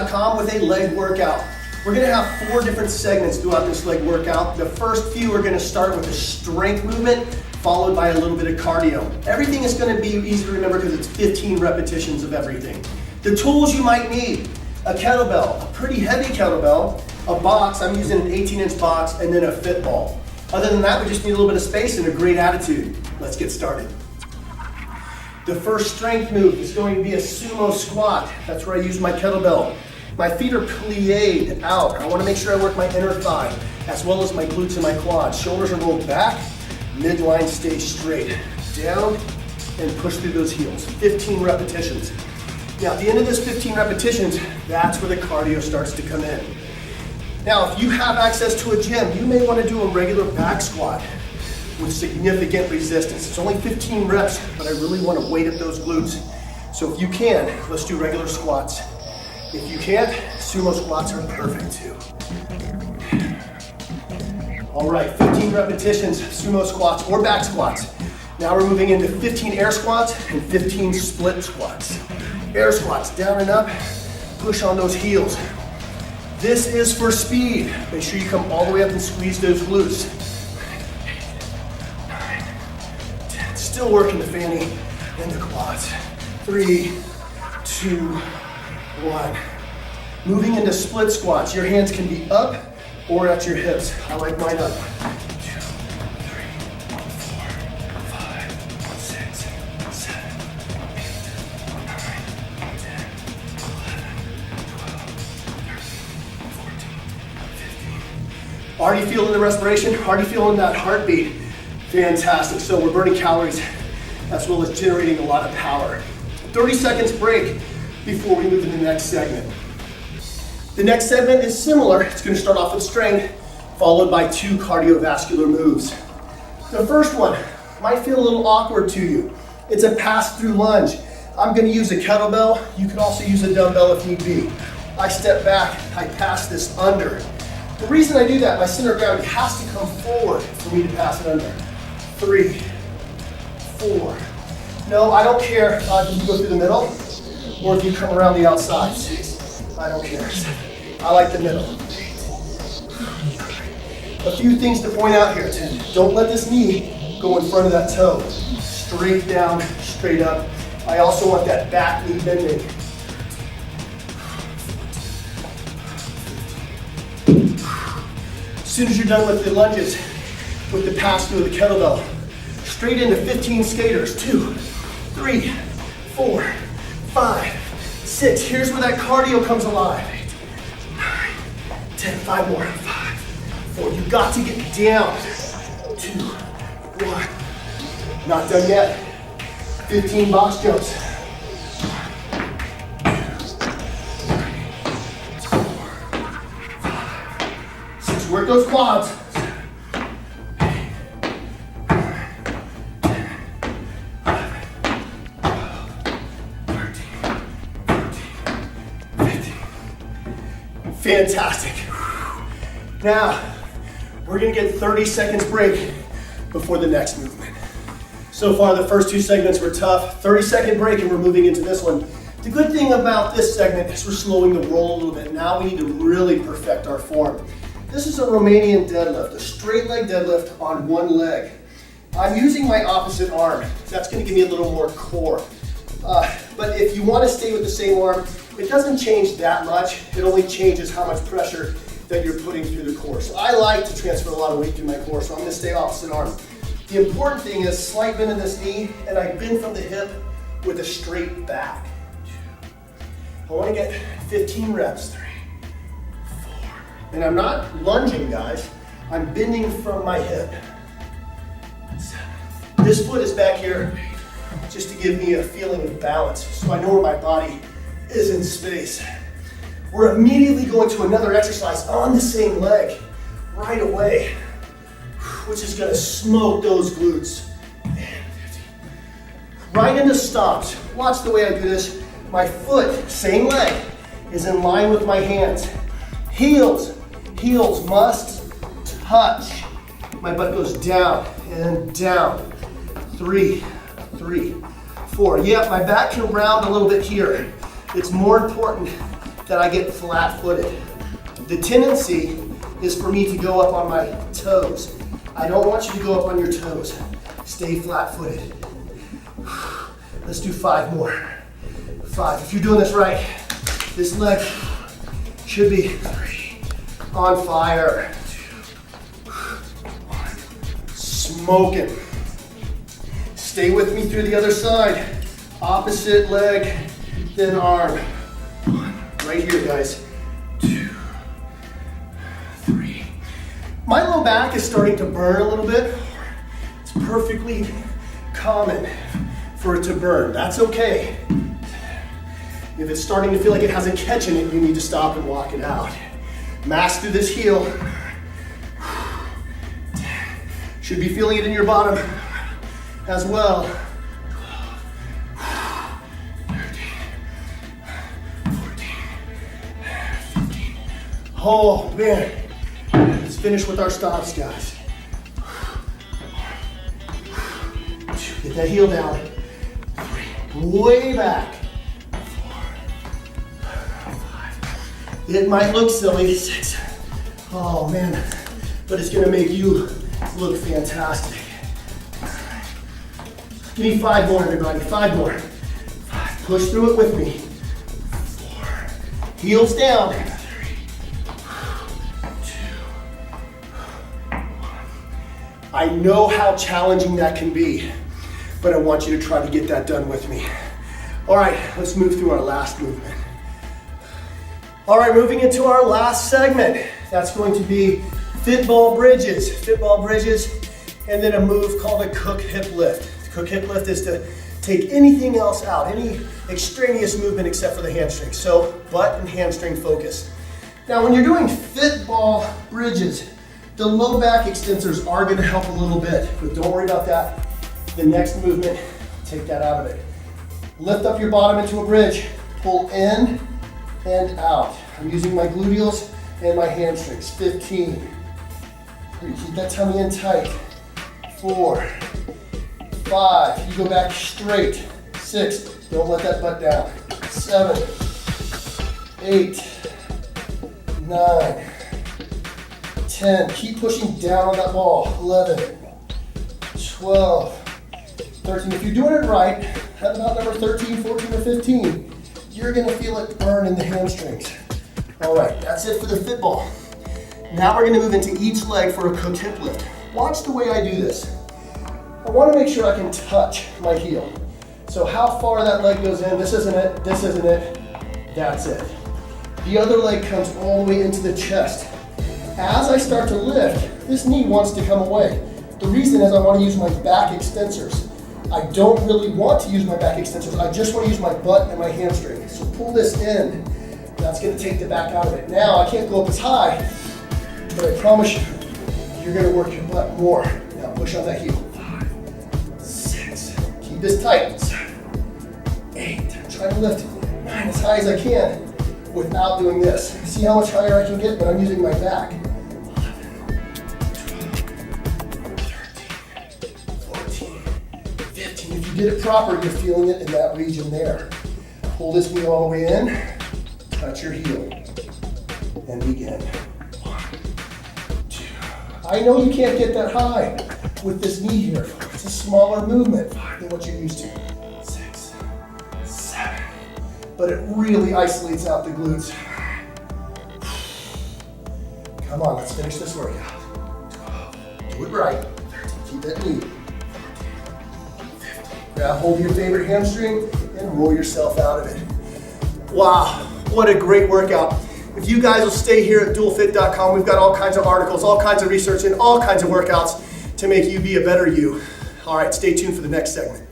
plyometric.com with a leg workout. We're gonna have 4 different segments throughout this leg workout. The first few are gonna start with a strength movement, followed by a little bit of cardio. Everything is gonna be easy to remember because it's 15 repetitions of everything. The tools you might need: a kettlebell, a pretty heavy kettlebell, a box, I'm using an 18-inch box, and then a fit ball. Other than that, we just need a little bit of space and a great attitude. Let's get started. The first strength move is going to be a sumo squat. That's where I use my kettlebell. My feet are plied out. I want to make sure I work my inner thigh, as well as my glutes and my quads. Shoulders are rolled back, midline stays straight. Down and push through those heels. 15 repetitions. Now, at the end of this 15 repetitions, that's where the cardio starts to come in. Now, if you have access to a gym, you may want to do a regular back squat with significant resistance. It's only 15 reps, but I really want to weight up those glutes. So if you can, let's do regular squats. If you can't, sumo squats are perfect too. All right, 15 repetitions, sumo squats or back squats. Now we're moving into 15 air squats and 15 split squats. Air squats, down and up, push on those heels. This is for speed. Make sure you come all the way up and squeeze those glutes. 9, 10, still working the fanny and the quads. 3, 2, 1. Moving into split squats. Your hands can be up or at your hips. I like mine up. 2, 3, 4, 5, 6, 7, 8, 9, 10, 11, 12, 13, 14, 15. Already feeling the respiration? Already feeling that heartbeat? Fantastic. So we're burning calories as well as generating a lot of power. 30 seconds break before we move to the next segment. The next segment is similar. It's going to start off with strength, followed by 2 cardiovascular moves. The first one might feel a little awkward to you. It's a pass-through lunge. I'm going to use a kettlebell. You could also use a dumbbell if need be. I step back, I pass this under. The reason I do that, my center of gravity has to come forward for me to pass it under. 3, 4. No, I don't care if you go through the middle or if you come around the outside. 6, I don't care. I like the middle. 8, 9. A few things to point out here. 10. Don't let this knee go in front of that toe. Straight down, straight up. I also want that back knee bending. As soon as you're done with the lunges, with the pass through the kettlebell, straight into 15 skaters. 2, 3, 4, 5, 6. Here's where that cardio comes alive. 8, 9, 10, 5 more. 5, 4. You got to get down. 2, 1. Not done yet. 15 box jumps. 1, 2, 3, 4, 5, 6. Work those quads. 7, 8, fantastic. Now, we're gonna get 30 seconds break before the next movement. So far, the first 2 segments were tough. 30-second break and we're moving into this one. The good thing about this segment is we're slowing the roll a little bit. Now we need to really perfect our form. This is a Romanian deadlift, a straight leg deadlift on one leg. I'm using my opposite arm. That's gonna give me a little more core. But if you wanna stay with the same arm, it doesn't change that much. It only changes how much pressure that you're putting through the core. So I like to transfer a lot of weight through my core, so I'm gonna stay opposite arm. The important thing is slight bend in this knee, and I bend from the hip with a straight back. I wanna get 15 reps. 3, 4. And I'm not lunging, guys. I'm bending from my hip. 7. This foot is back here just to give me a feeling of balance, so I know where my body is in space. We're immediately going to another exercise on the same leg right away, which is gonna smoke those glutes. And 15. Right into stomps. Watch the way I do this. My foot, same leg, is in line with my hands. Heels must touch. My butt goes down and down. 3, 4. Yeah, my back can round a little bit here. It's more important that I get flat-footed. The tendency is for me to go up on my toes. I don't want you to go up on your toes. Stay flat-footed. Let's do 5 more. 5. If you're doing this right, this leg should be 3. On fire. 2. 1. Smoking. Stay with me through the other side. Opposite leg, then arm. 1. Right here, guys. 2. 3. My low back is starting to burn a little bit. It's perfectly common for it to burn. That's okay. If it's starting to feel like it has a catch in it, you need to stop and walk it out. Master this heel. Should be feeling it in your bottom as well. 12, 13, 14, 15. Oh man, let's finish with our stops, guys. Get that heel down. 3, way back. 4, 5. It might look silly. 6. Oh man, but it's gonna make you look fantastic. Give me 5 more, everybody. 5 more. 5. Push through it with me. 4. Heels down. 3, 2, 1. I know how challenging that can be, but I want you to try to get that done with me. All right, let's move through our last movement. All right, moving into our last segment. That's going to be football bridges. Football bridges, and then a move called a cook hip lift. Cook hip lift is to take anything else out, any extraneous movement except for the hamstring. So butt and hamstring focus. Now when you're doing football bridges, the low back extensors are going to help a little bit, but don't worry about that. The next movement, take that out of it. Lift up your bottom into a bridge, pull in and out. I'm using my gluteals and my hamstrings. 15. Keep that tummy in tight. 4, 5, you go back straight. 6, don't let that butt down. 7, 8, 9, 10, keep pushing down on that ball. 11, 12, 13. If you're doing it right, at about number 13, 14, or 15, you're gonna feel it burn in the hamstrings. All right, that's it for the football. Now we're gonna move into each leg for a cook hip lift. Watch the way I do this. I wanna make sure I can touch my heel. So how far that leg goes in, this isn't it, this isn't it, that's it. The other leg comes all the way into the chest. As I start to lift, this knee wants to come away. The reason is I wanna use my back extensors. I don't really want to use my back extensors, I just wanna use my butt and my hamstring. So pull this in, that's gonna take the back out of it. Now I can't go up as high, but I promise you, you're gonna work your butt more. Now push on that heel. 5, 6, keep this tight. 7, 8, try to lift 9 as high as I can without doing this. See how much higher I can get, but I'm using my back. 11, 12, 13, 14, 15. If you did it proper, you're feeling it in that region there. Pull this knee all the way in, touch your heel, and begin. I know you can't get that high with this knee here. It's a smaller movement than what you're used to. 6, 7, but it really isolates out the glutes. Come on, let's finish this workout. 12, do it right. 13, keep that knee. 14, 15, grab hold of your favorite hamstring and roll yourself out of it. Wow, what a great workout. If you guys will stay here at dualfit.com, we've got all kinds of articles, all kinds of research, and all kinds of workouts to make you be a better you. All right, stay tuned for the next segment.